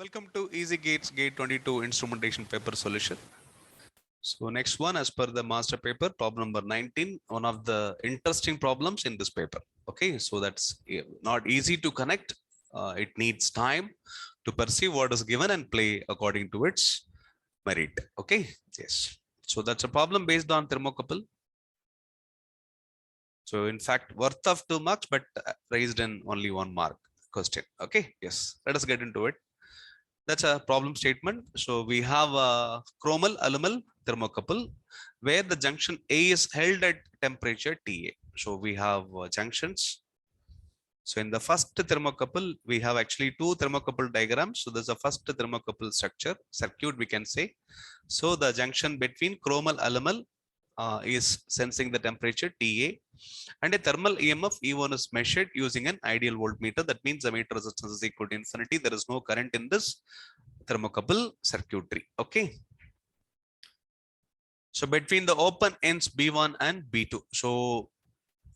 Welcome to Easy Gates Gate 22 Instrumentation Paper Solution. So next one, as per the master paper, problem number 19, one of the interesting problems in this paper. Okay, so that's not easy to connect. It needs time to perceive what is given and play according to its merit. Okay, yes. So that's a problem based on thermocouple. So in fact, worth of 2 marks, but raised in only 1 mark question. Okay, yes. Let us get into it. That's a problem statement. So we have a chromal aluminal thermocouple where the junction A is held at temperature TA. So we have junctions. So in the first thermocouple, we have actually two thermocouple diagrams. So there's a first thermocouple structure, circuit we can say. So the junction between chromal aluminal is sensing the temperature TA, and a thermal EMF E1 is measured using an ideal voltmeter. That means the meter resistance is equal to infinity. There is no current in this thermocouple circuitry. Okay. So between the open ends B1 and B2. So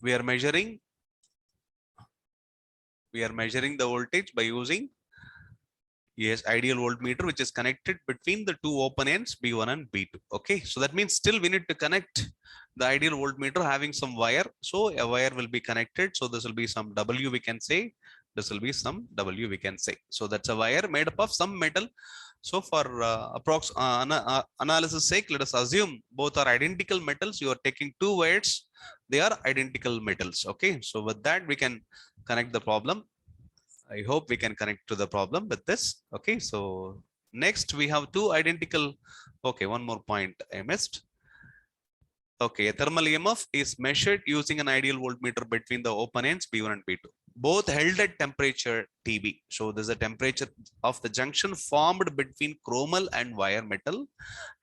we are measuring the voltage by using ideal voltmeter, which is connected between the two open ends B1 and B2. Okay, so that means still we need to connect the ideal voltmeter having some wire. So a wire will be connected. So this will be some W we can say. This will be some W we can say. So that's a wire made up of some metal. So for analysis sake, let us assume both are identical metals. You are taking two wires. They are identical metals. Okay, so with that we can connect the problem. I hope we can connect to the problem with this. Okay, so next we have two identical. Okay, one more point I missed. Okay, a thermal EMF is measured using an ideal voltmeter between the open ends B1 and B2. Both held at temperature TB. So there's a temperature of the junction formed between chromal and wire metal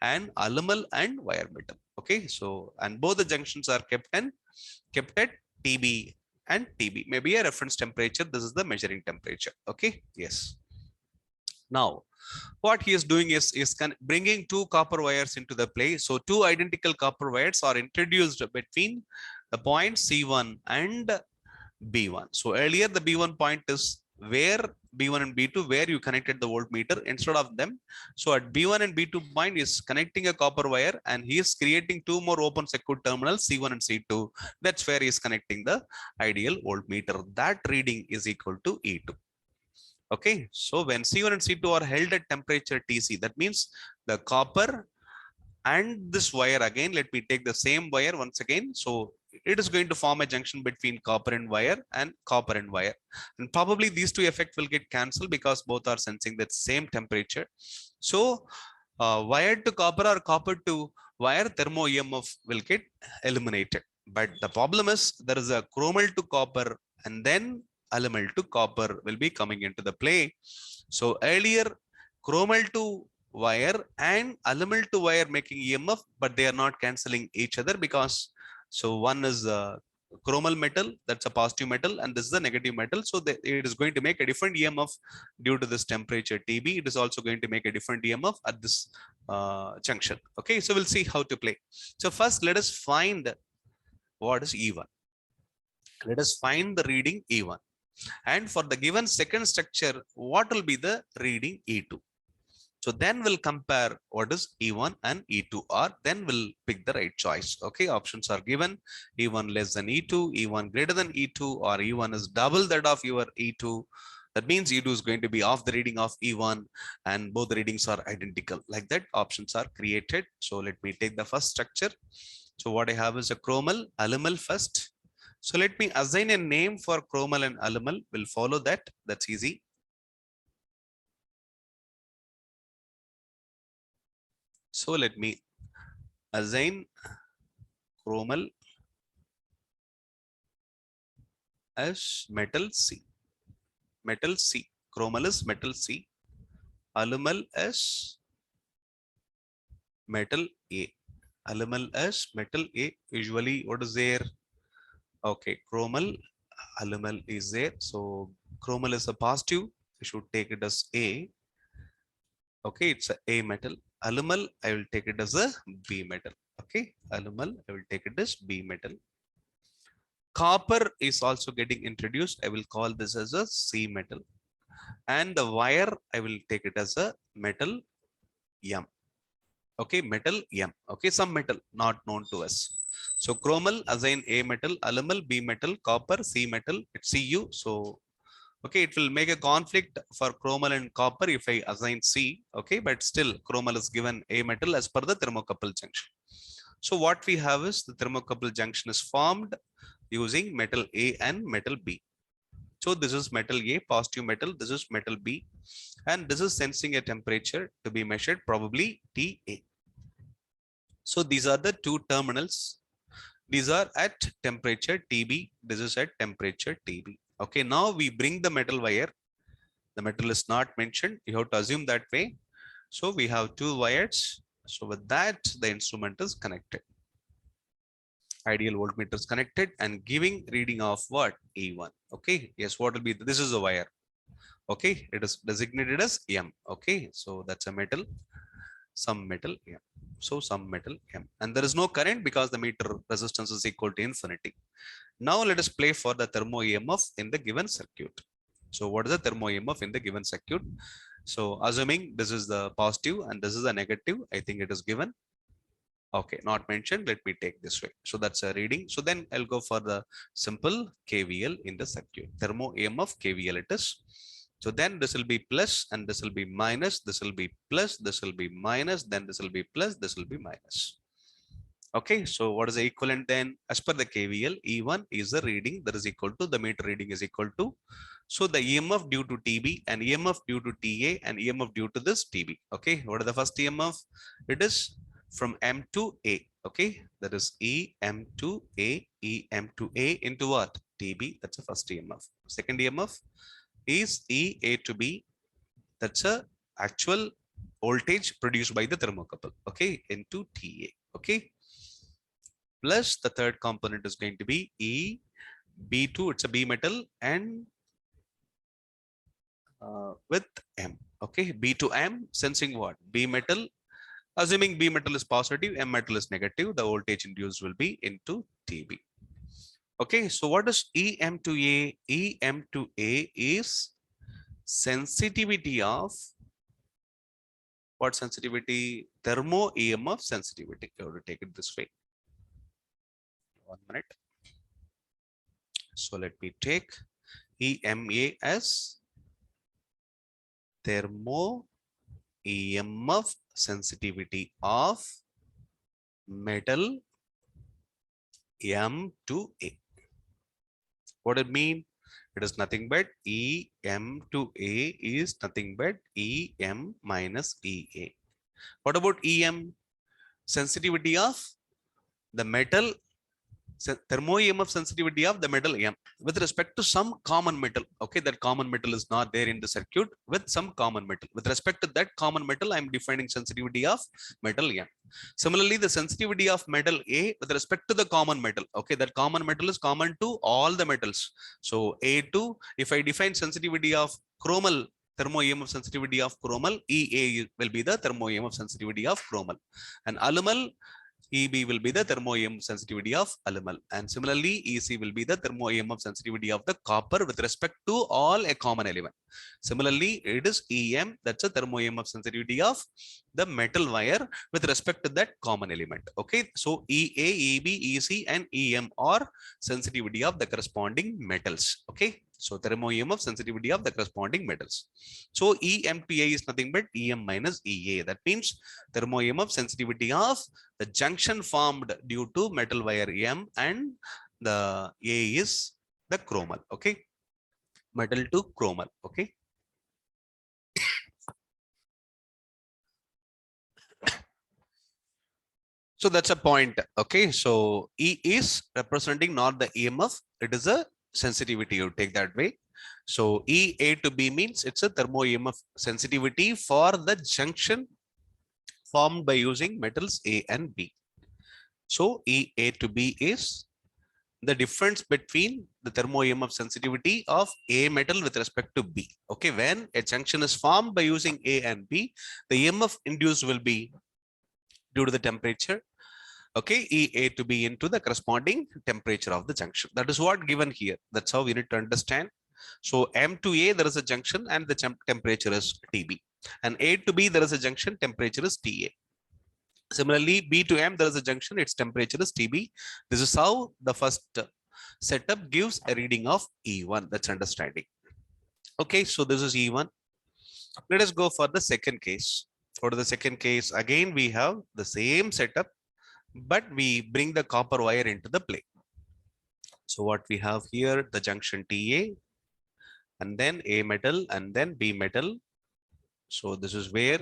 and aluminum and wire metal. Okay, so and both the junctions are kept at TB and TB, maybe a reference temperature. This is the measuring temperature. Okay, yes. Now what he is doing is bringing two copper wires into the play. So two identical copper wires are introduced between the point C1 and B1. So earlier the B1 point is where B1 and B2 where you connected the voltmeter instead of them. So at B1 and B2 point is connecting a copper wire, and he is creating two more open circuit terminals C1 and C2. That's where he is connecting the ideal voltmeter. That reading is equal to E2. Okay, so when C1 and C2 are held at temperature TC, that means the copper and this wire again, let me take the same wire once again. So it is going to form a junction between copper and wire and copper and wire. And probably these two effects will get cancelled because both are sensing that same temperature. So wire to copper or copper to wire thermo EMF will get eliminated. But the problem is there is a chromal to copper and then aluminum to copper will be coming into the play. So earlier chromal to wire and aluminum to wire making EMF, but they are not cancelling each other because so one is chromal metal, that's a positive metal, and this is a negative metal. So it is going to make a different EMF due to this temperature TB. It is also going to make a different EMF at this junction. Okay, so we'll see how to play. So first let us find what is E1. Let us find the reading E1. And for the given second structure, what will be the reading E2? So then we'll compare what is E1 and E2 are, then we'll pick the right choice. Okay, options are given: E1 less than E2, E1 greater than E2, or E1 is double that of your E2. That means E2 is going to be off the reading of E1, and both the readings are identical. Like that, options are created. So let me take the first structure. So what I have is a chromal aluminum first. So let me assign a name for chromal and aluminum. We'll follow that. That's easy. So let me assign chromal as metal C. Metal C. Chromal is metal C. Aluminum as metal A. Aluminum as metal A. Usually, what is there? Okay, chromal, aluminum is there. So chromal is a positive. I should take it as A. Okay, it's a A metal. Aluminum, I will take it as a B metal. Okay, aluminum, I will take it as B metal. Copper is also getting introduced. I will call this as a C metal. and the wire I will take it as a metal M. Okay, metal M. Okay, some metal not known to us. So chromal assign A metal, alumal B metal, copper C metal, it's Cu. So okay, it will make a conflict for chromal and copper if I assign C. Okay, but still chromal is given A metal as per the thermocouple junction. So what we have is the thermocouple junction is formed using metal A and metal B. So this is metal A, positive metal, this is metal B, and this is sensing a temperature to be measured, probably TA. So these are the two terminals. These are at temperature TB, this is at temperature TB. Okay, now we bring the metal wire. The metal is not mentioned, you have to assume that way. So we have two wires. So with that, the instrument is connected. Ideal voltmeter is connected and giving reading of what? E1. Okay, yes, what will be, this is a wire. Okay, it is designated as M. Okay, so that's a metal, some metal M. So some metal M, and there is no current because the meter resistance is equal to infinity. Now let us play for the thermo EMF in the given circuit. So what is the thermo EMF in the given circuit? So assuming this is the positive and this is a negative, I think it is given. Okay, not mentioned. Let me take this way. So that's a reading. So then I'll go for the simple KVL in the circuit. Thermo EMF KVL it is. So then this will be plus and this will be minus. This will be plus. This will be minus. Then this will be plus. This will be minus. Okay, so what is the equivalent then? As per the KVL, E1 is the reading that is equal to the meter reading is equal to. So the EMF due to TB and EMF due to TA and EMF due to this TB. Okay, what are the first EMF? It is from M to A. Okay, that is EM to A, EM to A into what? TB. That's the first EMF. Second EMF is EA to B. That's a actual voltage produced by the thermocouple. Okay, into TA. Okay. Plus the third component is going to be E B2, it's a B metal, and with M. Okay, B to M sensing what? B metal. Assuming B metal is positive, M metal is negative, the voltage induced will be into TB. Okay, so what is EM to A? EM to A is sensitivity of what sensitivity? Thermo EMF sensitivity. You have to take it this way. 1 minute. So let me take EMA as thermo EMF sensitivity of metal M to A. What it mean? It is nothing but EM to A is nothing but EM minus EA. What about EM? Sensitivity of the metal, thermo EMF sensitivity of the metal M with respect to some common metal. Okay, that common metal is not there in the circuit with some common metal. With respect to that common metal, I am defining sensitivity of metal M. Similarly, the sensitivity of metal A with respect to the common metal. Okay, that common metal is common to all the metals. So A2, if I define sensitivity of chromal, thermo EMF sensitivity of chromal, EA will be the thermo EMF sensitivity of chromal, and alumal EB will be the thermo EMF sensitivity of alumal, and similarly EC will be the thermo EMF sensitivity of the copper with respect to all a common element. Similarly, it is EM, that's a thermo EMF sensitivity of the metal wire with respect to that common element. Okay, so EA, EB, EC, and EM are sensitivity of the corresponding metals. Okay, so thermo EMF sensitivity of the corresponding metals. So EM to A is nothing but EM minus EA. That means thermo EMF sensitivity of the junction formed due to metal wire M, and the A is the chromal. Okay, metal to chromal. Okay. So that's a point. Okay, so E is representing not the EMF, it is a sensitivity. You take that way. So EA to B means it's a thermo EMF sensitivity for the junction formed by using metals A and B. So EA to B is the difference between the thermo EMF sensitivity of A metal with respect to B. Okay, when a junction is formed by using A and B, the EMF induced will be due to the temperature. Okay, EA to be into the corresponding temperature of the junction. That is what given here. That's how we need to understand. So M to A, there is a junction and the temperature is TB. And A to B, there is a junction, temperature is TA. Similarly, B to M, there is a junction, its temperature is TB. This is how the first setup gives a reading of E1. That's understanding. Okay, so this is E1. Let us go for the second case. For the second case, again, we have the same setup, but we bring the copper wire into the play. So what we have here, the junction TA, and then A metal, and then B metal. So this is where,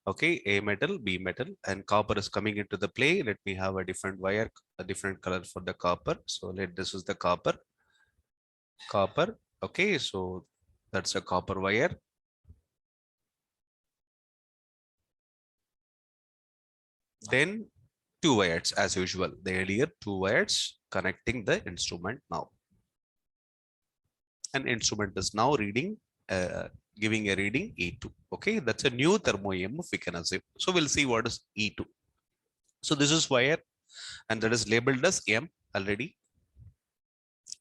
okay, A metal, B metal, and copper is coming into the play. Let me have a different wire, a different color for the copper. So this is the copper. Okay, so that's a copper wire. Then two wires as usual, the earlier two wires connecting the instrument now. And instrument is now reading, giving a reading E2. Okay, that's a new thermo EMF we can assume. So we'll see what is E2. So this is wire and that is labeled as M already.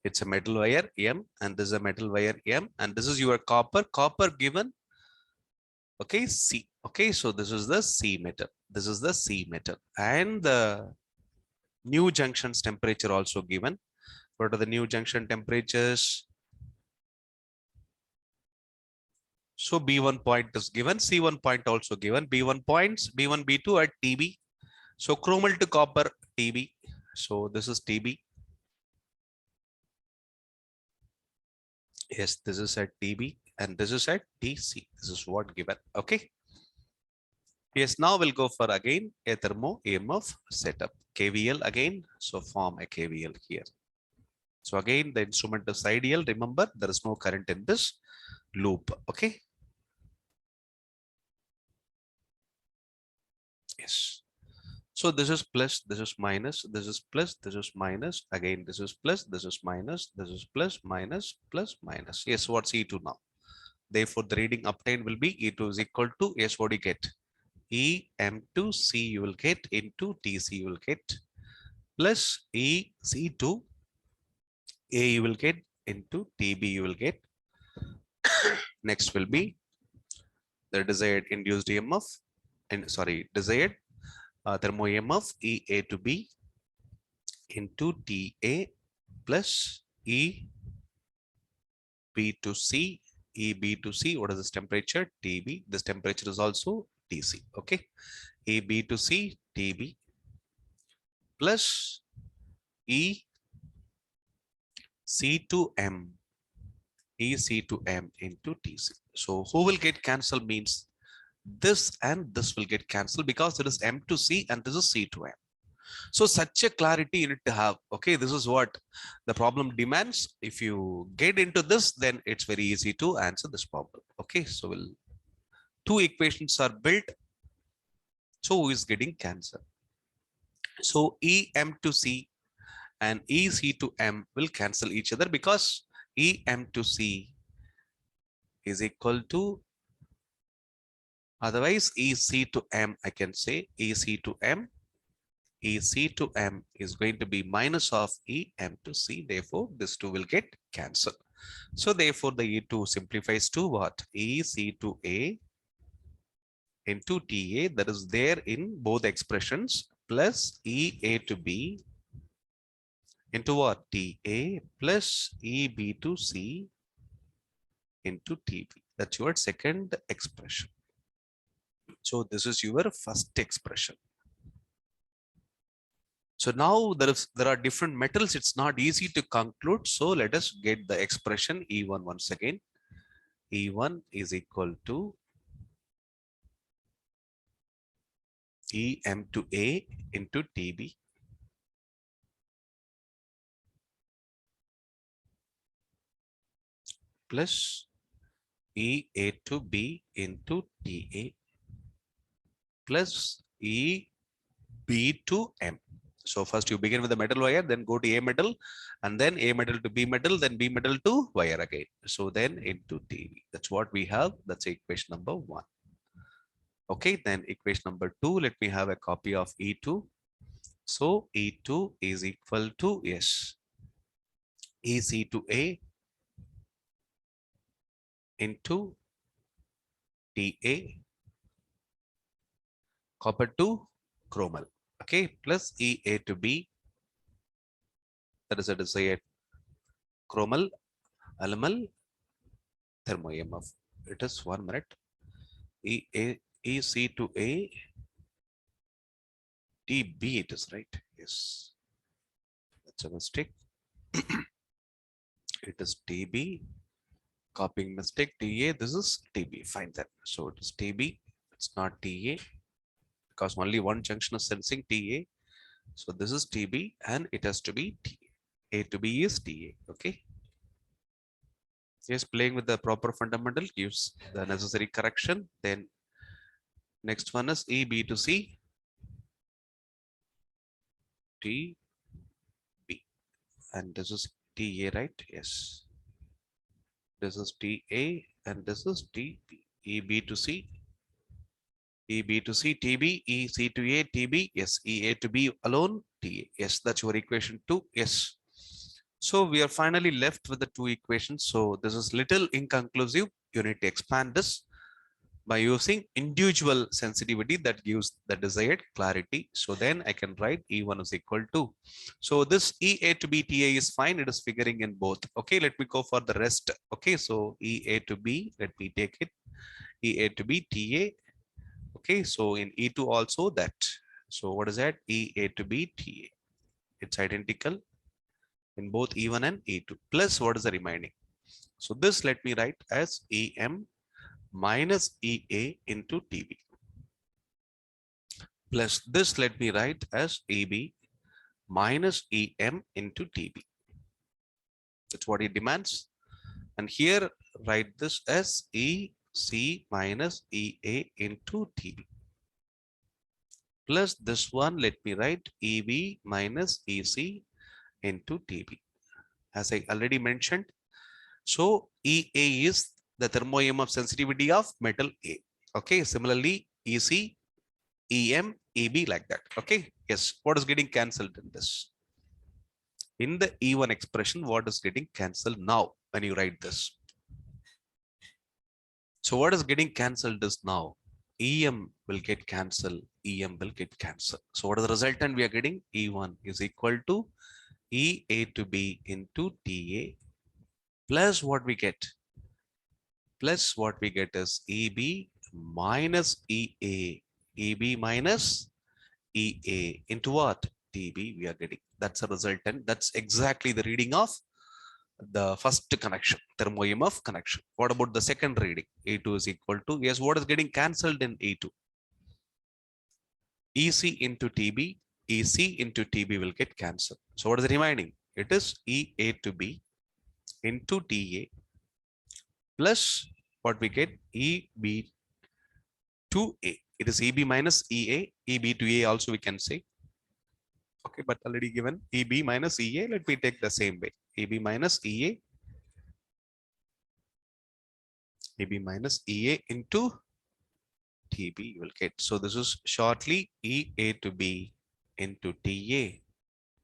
It's a metal wire M and this is a metal wire M and this is your copper given. Okay, C. Okay, so this is the C metal. This is the C metal and the new junctions temperature also given. What are the new junction temperatures? So B1 point is given, C1 point also given, B1 points, B1, B2 at TB. So chromal to copper TB. So this is TB. Yes, this is at TB and this is at TC. This is what given. Okay. Yes, now we'll go for again a thermo EMF setup. KVL again. So form a KVL here. So again, the instrument is ideal. Remember, there is no current in this loop. Okay. Yes. So this is plus, this is minus, this is plus, this is minus. Again, this is plus, this is minus, this is plus, minus, plus, minus. Yes, what's E2 now? Therefore, the reading obtained will be E2 is equal to, yes, what do you get? EM2C you will get into TC you will get plus EC2 A you will get into TB you will get. Next will be the desired induced EMF and desired thermo EMF EA to B into TA plus EB to C, EB to C. What is this temperature? TB. This temperature is also TC. Okay. EB to C, TB plus EC to M, EC to M into TC. So who will get cancelled means this and this will get cancelled because it is M to C and this is C to M. So such a clarity you need to have. Okay, this is what the problem demands. If you get into this, then it's very easy to answer this problem. Okay, so two equations are built. So who is getting cancelled? So EM to C and EC to M will cancel each other because EM to C is equal to, otherwise EC to M, I can say EC to M. EC to M is going to be minus of EM to C. Therefore, this two will get cancelled. So therefore, the E2 simplifies to what? EC to A into TA, that is there in both expressions, plus EA to B into what? TA plus EB to C into TB. That's your second expression. So this is your first expression. So now there are different metals. It's not easy to conclude. So let us get the expression E1 once again. E1 is equal to EM to A into TB plus EA to B into TA plus EB to M. So first you begin with the metal wire, then go to A metal, and then A metal to B metal, then B metal to wire again. So then into TB. That's what we have. That's equation number 1. Okay, then equation number 2, let me have a copy of E2. So E2 is equal to, yes, EC to A into Ta, copper to chromal. Okay, plus Ea to B, that is a desired chromal, alumal, thermo EMF. It is 1 minute. Ec to A, Tb it is, right? Yes, that's a mistake. It is Tb, copying mistake, Ta, this is Tb, fine then. So it is Tb, it's not Ta, because only one junction is sensing Ta. So this is Tb and it has to be Ta. A to B is Ta, okay? Yes, playing with the proper fundamental gives the necessary correction. Then next one is Eb to C, Tb, and this is Ta, right? Yes. This is Ta and this is Tb. Eb to C, Eb to C, Tb, Ec to A, Tb, yes, Ea to B alone, Ta. Yes, that's your equation 2. Yes. So we are finally left with the two equations. So this is little inconclusive. You need to expand this by using individual sensitivity that gives the desired clarity. So then I can write E1 is equal to. So this Ea to B Ta is fine. It is figuring in both. Okay, let me go for the rest. Okay, so Ea to B, let me take it. Ea to B Ta. Okay, so in E2 also that. So what is that? Ea to B Ta. It's identical in both E1 and E2. Plus what is the remaining? So this let me write as Em minus Ea into Tb. Plus this let me write as Eb minus Em into Tb. That's what it demands. And here write this as Ec minus Ea into Tb. Plus this one let me write Eb minus Ec into Tb. As I already mentioned, so Ea is the thermo EMF sensitivity of metal A. Okay, similarly Ec, Em, Eb like that. Okay, yes, what is getting cancelled in this? In the E1 expression, what is getting cancelled now when you write this? So what is getting cancelled is now Em will get cancelled, Em will get cancelled. So what is the resultant we are getting? E1 is equal to Ea to B into Ta plus what we get? Plus what we get is Eb minus Ea. Eb minus Ea into what? Tb we are getting. That's a resultant. That's exactly the reading of the first connection, thermo EMF connection. What about the second reading? A2 is equal to, yes, what is getting cancelled in A2? Ec into Tb, Ec into Tb will get cancelled. So what is the remaining? It is Ea to B into Ta plus what we get? Eb to A. It is Eb minus Ea, Eb to A also we can say. Okay, but already given Eb minus Ea, let me take the same way. Eb minus Ea, Eb minus Ea into Tb you will get. So this is shortly Ea to B into Ta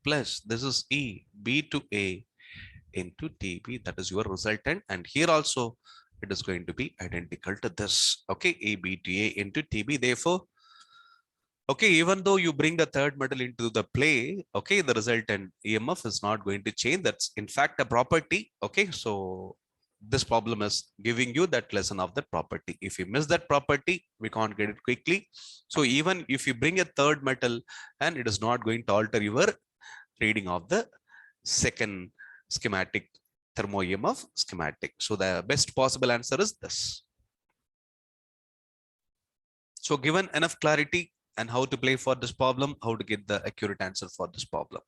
plus this is Eb to A into Tb. That is your resultant. And here also it is going to be identical to this. Okay, Eb to A into Tb. Therefore, okay, even though you bring the third metal into the play, okay, the resultant EMF is not going to change. That's in fact a property. Okay, so this problem is giving you that lesson of that property. If you miss that property, we can't get it quickly. So even if you bring a third metal and it is not going to alter your reading of the second schematic, thermo EMF schematic. So the best possible answer is this. So given enough clarity and how to play for this problem, how to get the accurate answer for this problem.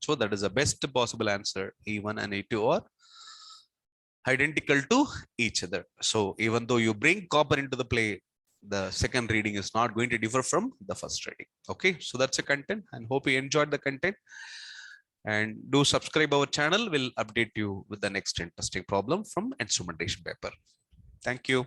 So that is the best possible answer. E1 and E2 are identical to each other. So even though you bring copper into the play, the second reading is not going to differ from the first reading. Okay, so that's the content and hope you enjoyed the content. And do subscribe our channel. We'll update you with the next interesting problem from instrumentation paper. Thank you.